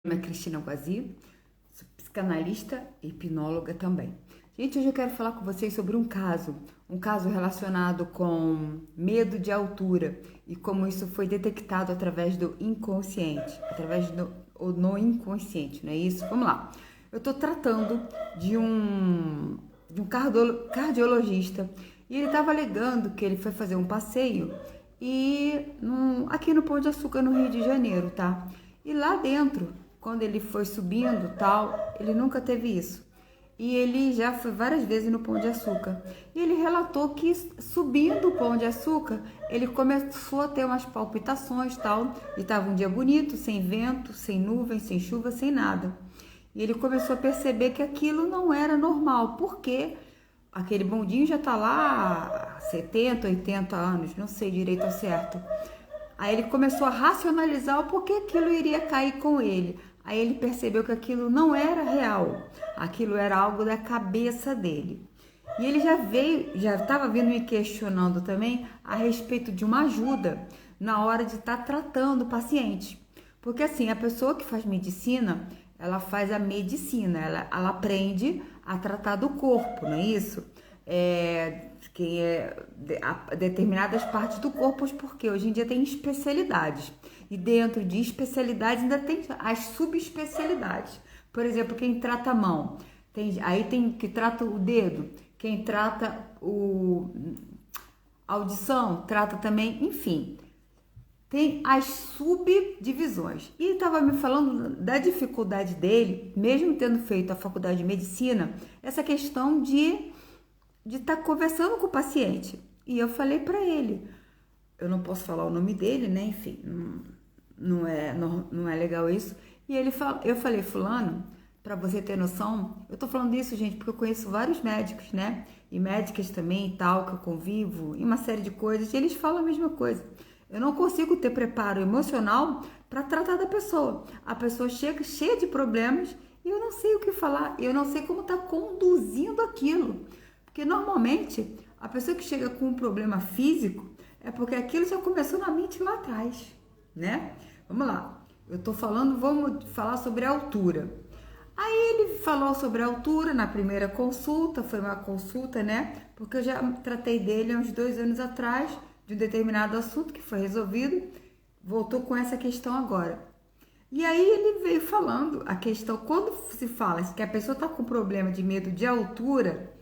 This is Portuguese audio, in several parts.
Meu nome é Cristina Guazzi, sou psicanalista e hipnóloga também. Gente, hoje eu quero falar com vocês sobre um caso relacionado com medo de altura e como isso foi detectado através do inconsciente, no inconsciente, não é isso? Vamos lá. Eu estou tratando de um cardiologista e ele estava alegando que ele foi fazer um passeio aqui no Pão de Açúcar, no Rio de Janeiro, tá? E lá dentro, quando ele foi subindo tal, ele nunca teve isso. E ele já foi várias vezes no Pão de Açúcar. E ele relatou que subindo o Pão de Açúcar, ele começou a ter umas palpitações tal. E estava um dia bonito, sem vento, sem nuvens, sem chuva, sem nada. E ele começou a perceber que aquilo não era normal, porque aquele bondinho já está lá há 70, 80 anos, não sei direito ao certo. Aí ele começou a racionalizar o porquê aquilo iria cair com ele. Aí ele percebeu que aquilo não era real, aquilo era algo da cabeça dele. E ele já estava vindo me questionando também a respeito de uma ajuda na hora de estar tratando o paciente. Porque assim, a pessoa que faz medicina, ela faz a medicina, ela aprende a tratar do corpo, não é isso? Determinadas partes do corpo, porque hoje em dia tem especialidades. E dentro de especialidades ainda tem as subespecialidades. Por exemplo, quem trata a mão, aí tem que trata o dedo, quem trata a audição, trata também, enfim. Tem as subdivisões. E estava me falando da dificuldade dele, mesmo tendo feito a faculdade de medicina, essa questão de estar conversando com o paciente. E eu falei para ele, eu não posso falar o nome dele, né? Enfim, não é legal isso. E eu falei, fulano, para você ter noção, eu tô falando isso, gente, porque eu conheço vários médicos, né? E médicas também e tal, que eu convivo, e uma série de coisas, e eles falam a mesma coisa. Eu não consigo ter preparo emocional para tratar da pessoa. A pessoa chega cheia de problemas e eu não sei o que falar, eu não sei como tá conduzindo aquilo. Porque normalmente a pessoa que chega com um problema físico é porque aquilo já começou na mente lá atrás, né? Vamos lá, vamos falar sobre a altura. Aí ele falou sobre a altura na primeira consulta, foi uma consulta, né? Porque eu já tratei dele há uns 2 anos atrás, de um determinado assunto que foi resolvido, voltou com essa questão agora. E aí ele veio falando a questão, quando se fala que a pessoa está com problema de medo de altura,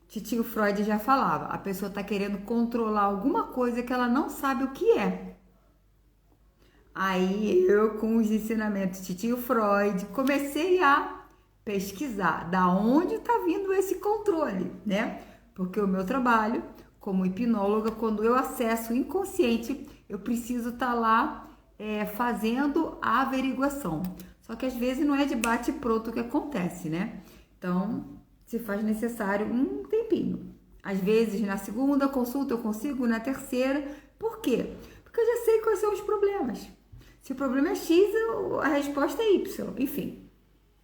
Tio Freud já falava, a pessoa está querendo controlar alguma coisa que ela não sabe o que é. Aí eu, com os ensinamentos de Tio Freud, comecei a pesquisar da onde está vindo esse controle, né? Porque o meu trabalho como hipnóloga, quando eu acesso o inconsciente, eu preciso estar lá fazendo a averiguação. Só que às vezes não é de bate pronto que acontece, né? Então, se faz necessário um tempinho. Às vezes, na segunda consulta eu consigo, na terceira. Por quê? Porque eu já sei quais são os problemas. Se o problema é X, a resposta é Y. Enfim,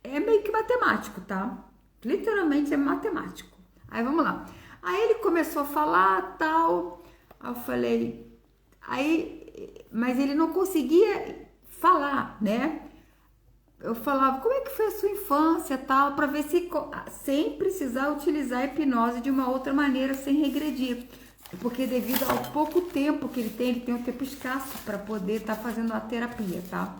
é meio que matemático, tá? Literalmente é matemático. Aí, vamos lá. Aí ele começou a falar, tal. Aí eu falei... mas ele não conseguia falar, né? Eu falava, como é que foi a sua infância, tal, para ver se sem precisar utilizar a hipnose de uma outra maneira, sem regredir. Porque devido ao pouco tempo que ele tem um tempo escasso para poder estar fazendo a terapia, tá?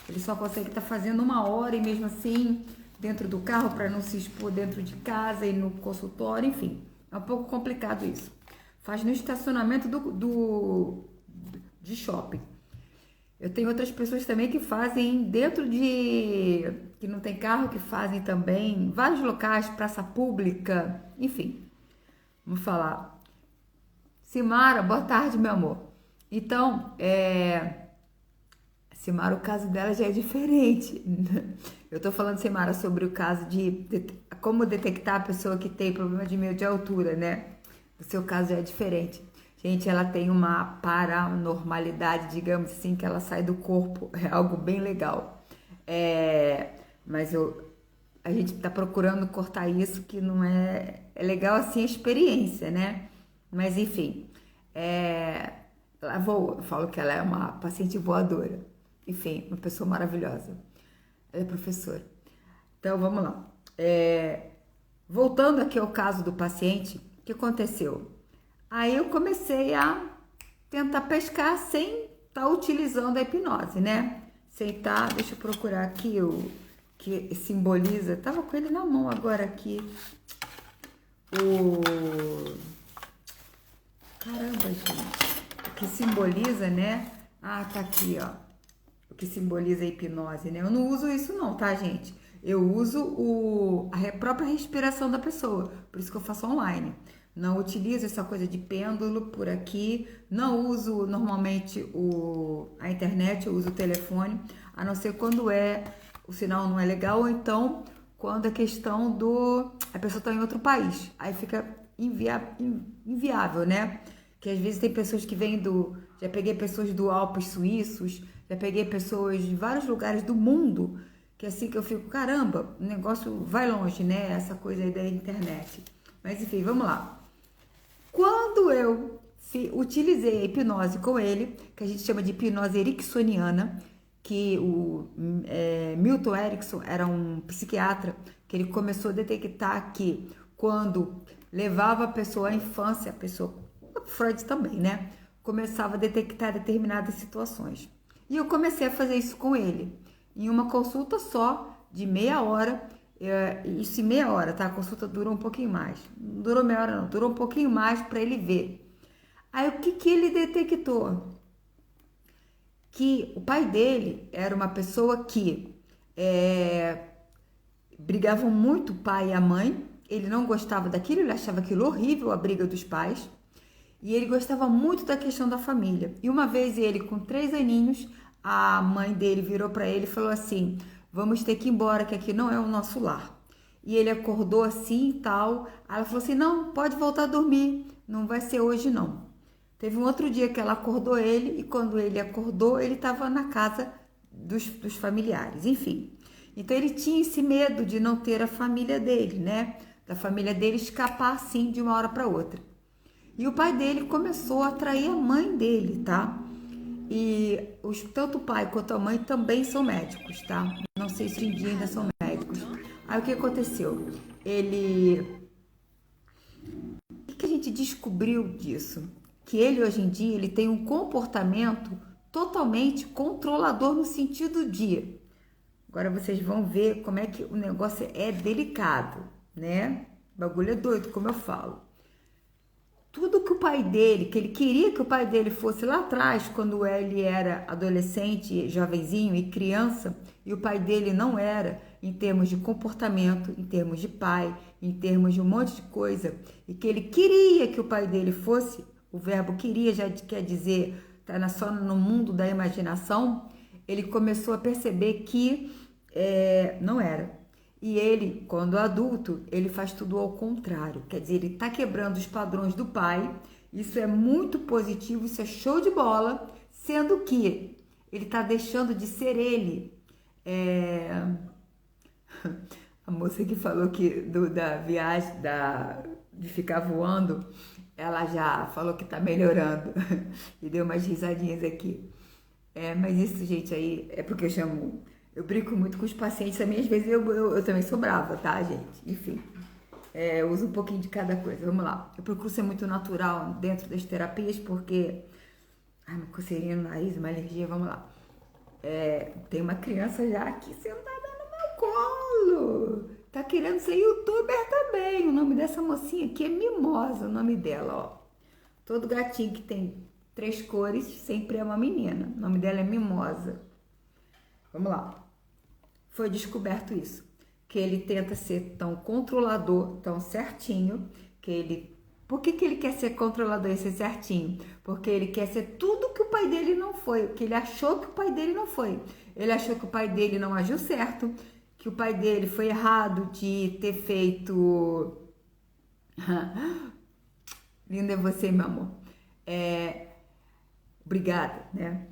Ele só consegue estar fazendo 1 hora e mesmo assim dentro do carro para não se expor dentro de casa e no consultório, enfim. É um pouco complicado isso. Faz no estacionamento de shopping. Eu tenho outras pessoas também que fazem que não tem carro, que fazem também em vários locais, praça pública, enfim. Vamos falar. Simara, boa tarde, meu amor. Então, Simara, o caso dela já é diferente. Eu tô falando, Simara, sobre o caso de como detectar a pessoa que tem problema de medo de altura, né? O seu caso já é diferente. Gente, ela tem uma paranormalidade, digamos assim, que ela sai do corpo. É algo bem legal. Mas a gente tá procurando cortar isso, que não é... É legal, assim, a experiência, né? Mas, enfim. Ela voa. Eu falo que ela é uma paciente voadora. Enfim, uma pessoa maravilhosa. Ela é professora. Então, vamos lá. Voltando aqui ao caso do paciente, o que aconteceu? Aí eu comecei a tentar pescar sem estar utilizando a hipnose, né? Sem estar, deixa eu procurar aqui o que simboliza. Tava com ele na mão agora aqui. Caramba, gente. O que simboliza, né? Ah, tá aqui, ó. O que simboliza a hipnose, né? Eu não uso isso não, tá, gente? Eu uso a própria respiração da pessoa. Por isso que eu faço online. Não utilizo essa coisa de pêndulo por aqui. Não uso normalmente a internet, eu uso o telefone. A não ser quando o sinal não é legal, ou então quando a questão a pessoa está em outro país. Aí fica inviável, né? Que às vezes tem pessoas que vêm já peguei pessoas do Alpes suíços, já peguei pessoas de vários lugares do mundo, que assim que eu fico, caramba, o negócio vai longe, né? Essa coisa aí da internet. Mas enfim, vamos lá. Quando eu utilizei a hipnose com ele, que a gente chama de hipnose ericksoniana, que o Milton Erickson era um psiquiatra, que ele começou a detectar que quando levava a pessoa à infância, a pessoa, Freud também, né? Começava a detectar determinadas situações. E eu comecei a fazer isso com ele, em uma consulta só, de meia hora, isso em meia hora, tá? A consulta durou um pouquinho mais. Não durou meia hora não, durou um pouquinho mais para ele ver. Aí o que ele detectou? Que o pai dele era uma pessoa que brigavam muito o pai e a mãe. Ele não gostava daquilo, ele achava aquilo horrível, a briga dos pais. E ele gostava muito da questão da família. E uma vez ele, com 3 aninhos, a mãe dele virou para ele e falou assim: vamos ter que ir embora, que aqui não é o nosso lar. E ele acordou assim e tal. Aí ela falou assim: não, pode voltar a dormir, não vai ser hoje não. Teve um outro dia que ela acordou ele, e quando ele acordou, ele estava na casa dos familiares, enfim. Então ele tinha esse medo de não ter a família dele, né? Da família dele escapar assim de uma hora para outra. E o pai dele começou a atrair a mãe dele, tá? E tanto o pai quanto a mãe também são médicos, tá? Não sei se hoje em dia ainda são médicos. Aí o que aconteceu? O que a gente descobriu disso? Que ele hoje em dia ele tem um comportamento totalmente controlador no sentido de... Agora vocês vão ver como é que o negócio é delicado, né? O bagulho é doido, como eu falo. Tudo que o pai dele, que ele queria que o pai dele fosse lá atrás, quando ele era adolescente, jovenzinho e criança, e o pai dele não era, em termos de comportamento, em termos de pai, em termos de um monte de coisa, e que ele queria que o pai dele fosse, o verbo queria já quer dizer, tá só no mundo da imaginação, ele começou a perceber que não era. E ele, quando adulto, ele faz tudo ao contrário. Quer dizer, ele está quebrando os padrões do pai. Isso é muito positivo, isso é show de bola. Sendo que ele está deixando de ser ele. A moça que falou que da viagem, de ficar voando, ela já falou que está melhorando. E deu umas risadinhas aqui. Mas isso, gente, aí é porque eu brinco muito com os pacientes também, às vezes eu também sou brava, tá, gente? Enfim, eu uso um pouquinho de cada coisa. Vamos lá. Eu procuro ser muito natural dentro das terapias, porque... Ai, uma coceirinha no nariz, uma alergia, vamos lá. Tem uma criança já aqui sentada no meu colo. Tá querendo ser youtuber também. O nome dessa mocinha aqui é Mimosa, o nome dela, ó. Todo gatinho que tem 3 cores sempre é uma menina. O nome dela é Mimosa. Vamos lá. Foi descoberto isso, que ele tenta ser tão controlador, tão certinho, Por que ele quer ser controlador e ser certinho? Porque ele quer ser tudo que o pai dele não foi, que ele achou que o pai dele não foi. Ele achou que o pai dele não agiu certo, que o pai dele foi errado de ter feito... Linda é você, meu amor. Obrigada, né?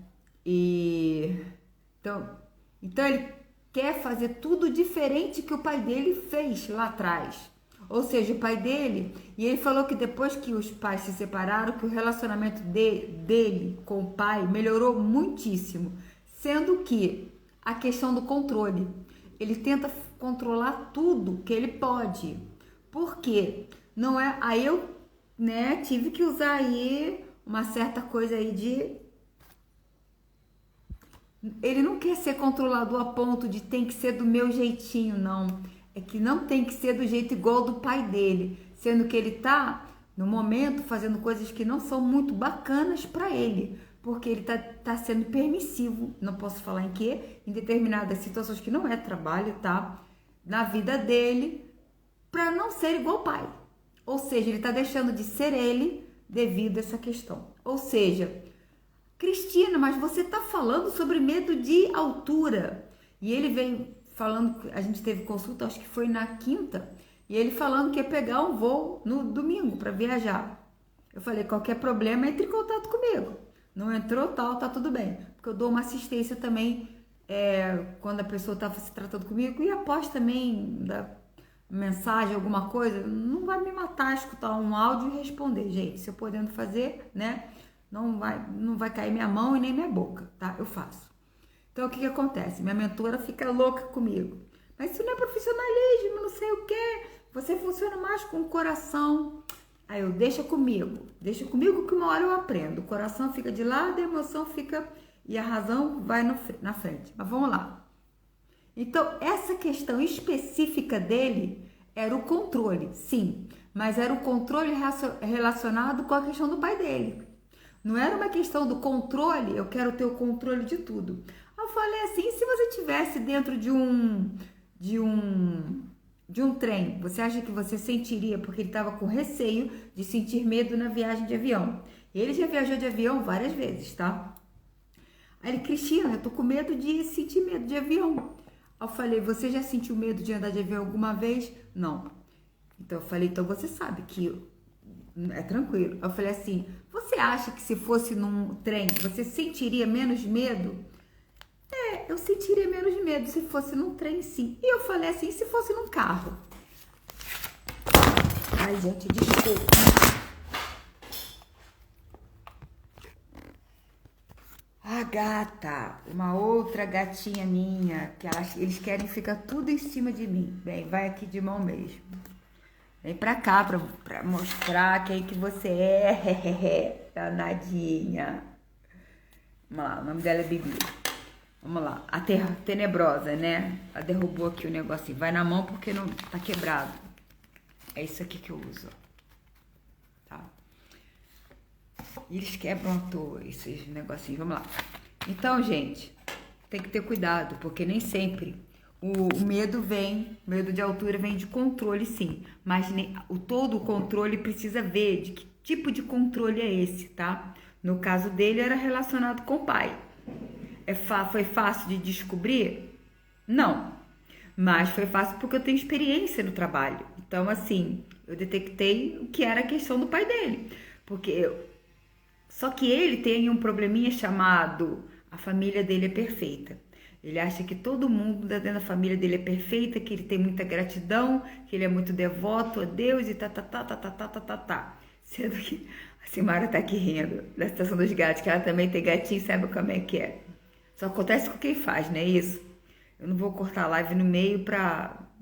Então ele quer fazer tudo diferente que o pai dele fez lá atrás. Ou seja, o pai dele... E ele falou que depois que os pais se separaram, que o relacionamento dele com o pai melhorou muitíssimo. Sendo que a questão do controle. ele tenta controlar tudo que ele pode. Por quê? Não é, aí eu, né, tive que usar aí uma certa coisa aí de... Ele não quer ser controlador a ponto de tem que ser do meu jeitinho, não. É que não tem que ser do jeito igual do pai dele, sendo que ele tá, no momento, fazendo coisas que não são muito bacanas para ele, porque ele tá sendo permissivo, não posso falar em quê, em determinadas situações que não é trabalho, tá? Na vida dele, para não ser igual ao pai. Ou seja, ele tá deixando de ser ele devido a essa questão. Ou seja, Cristina, mas você tá falando sobre medo de altura. E ele veio falando, a gente teve consulta, acho que foi na quinta, e ele falando que ia pegar um voo no domingo para viajar. Eu falei, qualquer problema, entre em contato comigo. Não entrou, tá tudo bem. Porque eu dou uma assistência também quando a pessoa tá se tratando comigo, e após também da mensagem, alguma coisa, não vai me matar escutar um áudio e responder, gente. Se eu podendo fazer, né, não vai cair minha mão e nem minha boca, tá? Eu faço. Então, o que acontece? Minha mentora fica louca comigo. Mas isso não é profissionalismo, não sei o quê. Você funciona mais com o coração. Aí eu, deixa comigo que uma hora eu aprendo. O coração fica de lado, a emoção fica... E a razão vai na frente. Mas vamos lá. Então, essa questão específica dele era o controle, sim. Mas era o controle relacionado com a questão do pai dele. Não era uma questão do controle, eu quero ter o controle de tudo. Eu falei assim, se você estivesse dentro de um trem, você acha que você sentiria, porque ele estava com receio de sentir medo na viagem de avião. Ele já viajou de avião várias vezes, tá? Aí ele, Cristina, eu tô com medo de sentir medo de avião. Eu falei, você já sentiu medo de andar de avião alguma vez? Não. Então eu falei, então você sabe que é tranquilo. Eu falei assim, você acha que se fosse num trem, você sentiria menos medo? Eu sentiria menos medo se fosse num trem, sim. E eu falei assim, se fosse num carro? Ai, gente, desculpa. A gata, uma outra gatinha minha, que eles querem ficar tudo em cima de mim. Bem, vai aqui de mão mesmo. Vem pra cá pra mostrar quem que você é, danadinha. Vamos lá, o nome dela é Bibi. Vamos lá, a tenebrosa, né? Ela derrubou aqui o negocinho. Vai na mão porque não tá quebrado. É isso aqui que eu uso, tá? E eles quebram à toa esses negocinhos. Vamos lá. Então, gente, tem que ter cuidado, porque nem sempre o medo de altura vem de controle, sim. Mas todo o controle precisa ver de que tipo de controle é esse, tá? No caso dele, era relacionado com o pai. Foi fácil de descobrir? Não. Mas foi fácil porque eu tenho experiência no trabalho. Então, assim, eu detectei o que era a questão do pai dele. Só que ele tem um probleminha chamado a família dele é perfeita. Ele acha que todo mundo dentro da família dele é perfeita, que ele tem muita gratidão, que ele é muito devoto a Deus e tá. Sendo que a Simara tá aqui rindo da situação dos gatos, que ela também tem gatinho, sabe como é que é. Só acontece com quem faz, não é isso? Eu não vou cortar a live no meio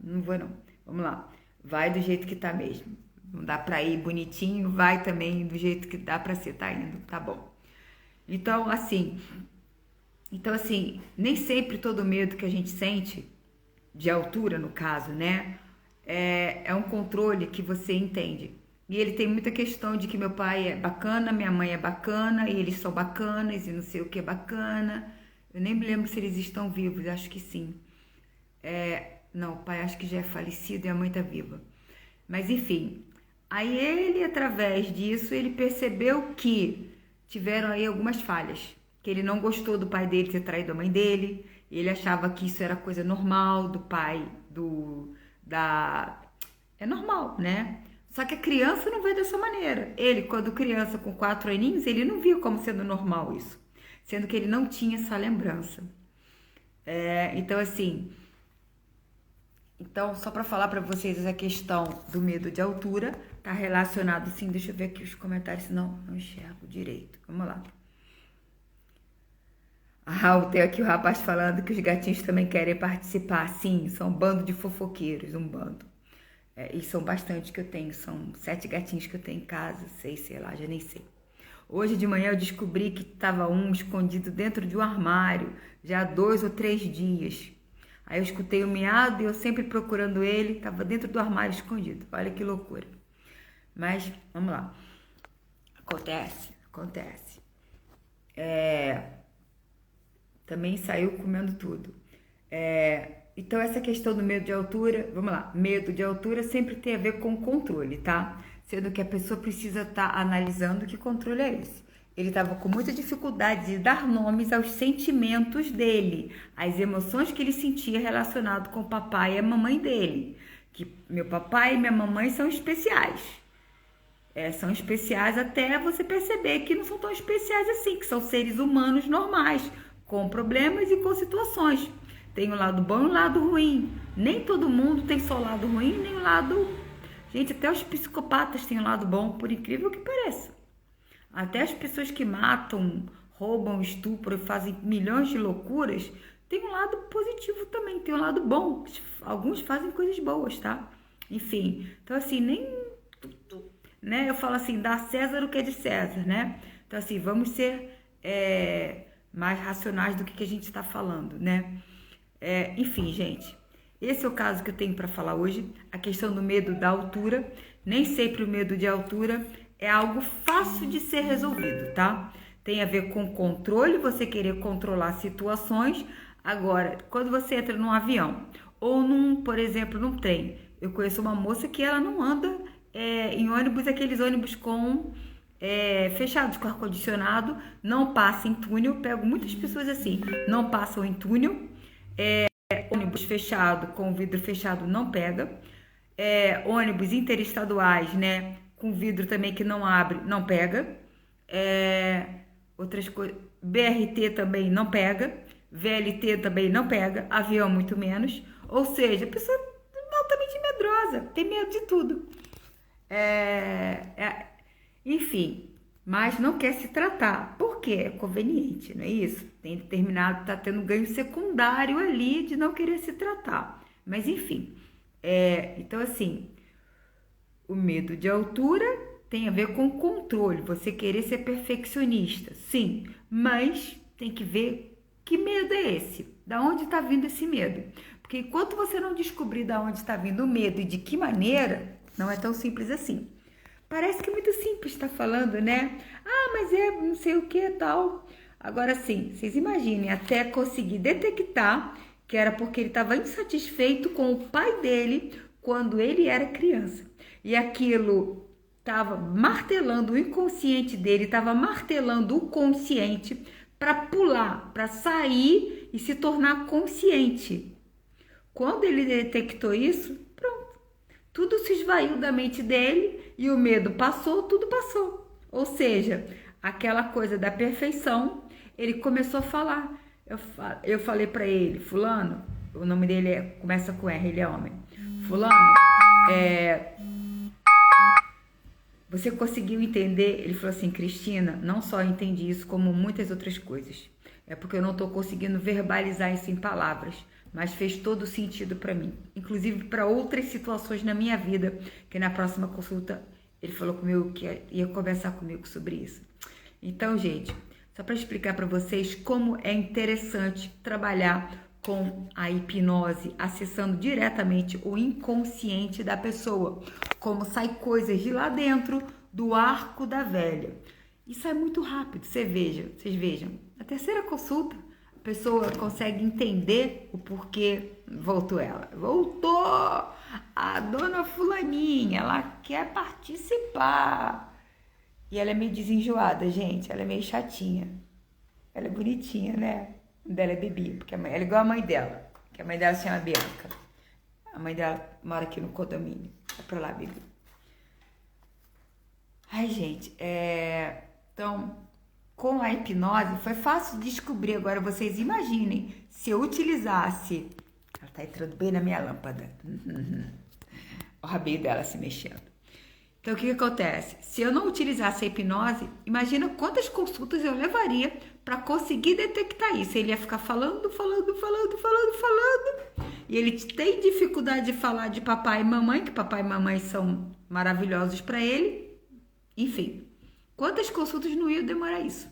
não vou não. Vamos lá. Vai do jeito que tá mesmo. Não dá pra ir bonitinho, vai também do jeito que dá pra ser, tá indo, tá bom. Então, assim, nem sempre todo medo que a gente sente, de altura no caso, né, é um controle que você entende. E ele tem muita questão de que meu pai é bacana, minha mãe é bacana, e eles são bacanas, e não sei o que é bacana. Eu nem me lembro se eles estão vivos, acho que sim. Não, o pai acho que já é falecido e a mãe tá viva. Mas enfim, aí ele, através disso, ele percebeu que tiveram aí algumas falhas. Que ele não gostou do pai dele ter traído a mãe dele. Ele achava que isso era coisa normal do pai, É normal, né? Só que a criança não vê dessa maneira. Ele, quando criança, com 4 aninhos, ele não viu como sendo normal isso. Sendo que ele não tinha essa lembrança. Então, só para falar para vocês, essa questão do medo de altura tá relacionado, sim. Deixa eu ver aqui os comentários, senão não enxergo direito. Vamos lá. Tem aqui o rapaz falando que os gatinhos também querem participar. Sim, são um bando de fofoqueiros, um bando. E são bastante que eu tenho, são 7 gatinhos que eu tenho em casa, 6, sei lá, já nem sei. Hoje de manhã eu descobri que estava um escondido dentro de um armário, já há 2 ou 3 dias. Aí eu escutei o miado e eu sempre procurando ele, estava dentro do armário escondido. Olha que loucura. Mas, vamos lá. Acontece. Também saiu comendo tudo. Então, essa questão do medo de altura, vamos lá. Medo de altura sempre tem a ver com controle, tá? Sendo que a pessoa precisa estar analisando que controle é esse. Ele estava com muita dificuldade de dar nomes aos sentimentos dele, às emoções que ele sentia relacionado com o papai e a mamãe dele. Que meu papai e minha mamãe são especiais. São especiais até você perceber que não são tão especiais assim, que são seres humanos normais, com problemas e com situações. Tem o lado bom e o lado ruim. Nem todo mundo tem só o lado ruim, nem o lado... Gente, até os psicopatas têm um lado bom, por incrível que pareça. Até as pessoas que matam, roubam, estupram e fazem milhões de loucuras, tem um lado positivo também, tem um lado bom. Alguns fazem coisas boas, tá? Enfim, então assim, né? Eu falo assim, dá a César o que é de César, né? Então assim, vamos ser mais racionais do que a gente está falando, né? Enfim, gente, esse é o caso que eu tenho para falar hoje, a questão do medo da altura. Nem sempre o medo de altura é algo fácil de ser resolvido, tá? Tem a ver com controle, você querer controlar situações. Agora, quando você entra num avião ou por exemplo, num trem, eu conheço uma moça que ela não anda em ônibus, aqueles ônibus fechados com ar-condicionado, não passa em túnel. Pego muitas pessoas assim, não passam em túnel. Ônibus fechado, com vidro fechado, não pega. Ônibus interestaduais, né, com vidro também que não abre, não pega. Outras coisas, BRT também não pega, VLT também não pega, avião muito menos. Ou seja, a pessoa é altamente medrosa, tem medo de tudo. Enfim, mas não quer se tratar, porque é conveniente, não é isso? Tem determinado, tá tendo ganho secundário ali de não querer se tratar. Mas enfim, então assim, o medo de altura tem a ver com controle, você querer ser perfeccionista, sim, mas tem que ver que medo é esse, da onde está vindo esse medo. Porque enquanto você não descobrir da onde está vindo o medo e de que maneira, não é tão simples assim. Parece que é muito simples estar falando, né? Mas não sei o que tal. Agora sim, vocês imaginem, até conseguir detectar que era porque ele estava insatisfeito com o pai dele quando ele era criança. E aquilo estava martelando o inconsciente dele, estava martelando o consciente para pular, para sair e se tornar consciente. Quando ele detectou isso, pronto. Tudo se esvaiu da mente dele e o medo passou, tudo passou. Ou seja, aquela coisa da perfeição, ele começou a falar. Eu falei para ele, fulano, o nome dele começa com R, ele é homem. Fulano, você conseguiu entender? Ele falou assim, Cristina, não só entendi isso, como muitas outras coisas. É porque eu não estou conseguindo verbalizar isso em palavras, mas fez todo sentido para mim. Inclusive para outras situações na minha vida, que na próxima consulta ele falou comigo que ia conversar comigo sobre isso. Então, gente, só para explicar para vocês como é interessante trabalhar com a hipnose, acessando diretamente o inconsciente da pessoa, como sai coisas de lá dentro do arco da velha. Isso é muito rápido, vocês vejam. Na terceira consulta, a pessoa consegue entender o porquê. Voltou! A dona fulaninha, ela quer participar. E ela é meio desenjoada, gente, ela é meio chatinha. Ela é bonitinha, né? Dela é Bibi, porque ela é igual a mãe dela, que a mãe dela se chama Bianca. A mãe dela mora aqui no condomínio. Vai pra lá, Bibi. Ai, gente, então, com a hipnose foi fácil descobrir. Agora vocês imaginem se eu utilizasse... Ela tá entrando bem na minha lâmpada. O rabinho dela se mexendo. Então, o que acontece? Se eu não utilizasse a hipnose, imagina quantas consultas eu levaria para conseguir detectar isso. Ele ia ficar falando, e ele tem dificuldade de falar de papai e mamãe, que papai e mamãe são maravilhosos para ele. Enfim, quantas consultas não iam demorar isso?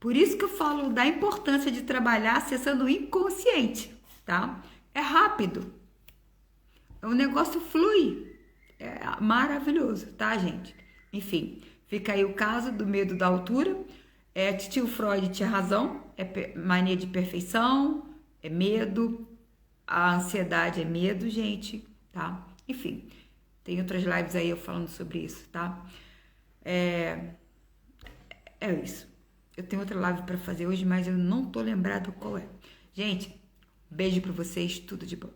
Por isso que eu falo da importância de trabalhar acessando o inconsciente, tá? É rápido. O negócio flui. É maravilhoso, tá, gente? Enfim, fica aí o caso do medo da altura. Tio Freud tinha razão. É mania de perfeição, é medo. A ansiedade é medo, gente, tá? Enfim, tem outras lives aí eu falando sobre isso, tá? É isso. Eu tenho outra live para fazer hoje, mas eu não tô lembrado qual é. Gente, beijo para vocês, tudo de bom.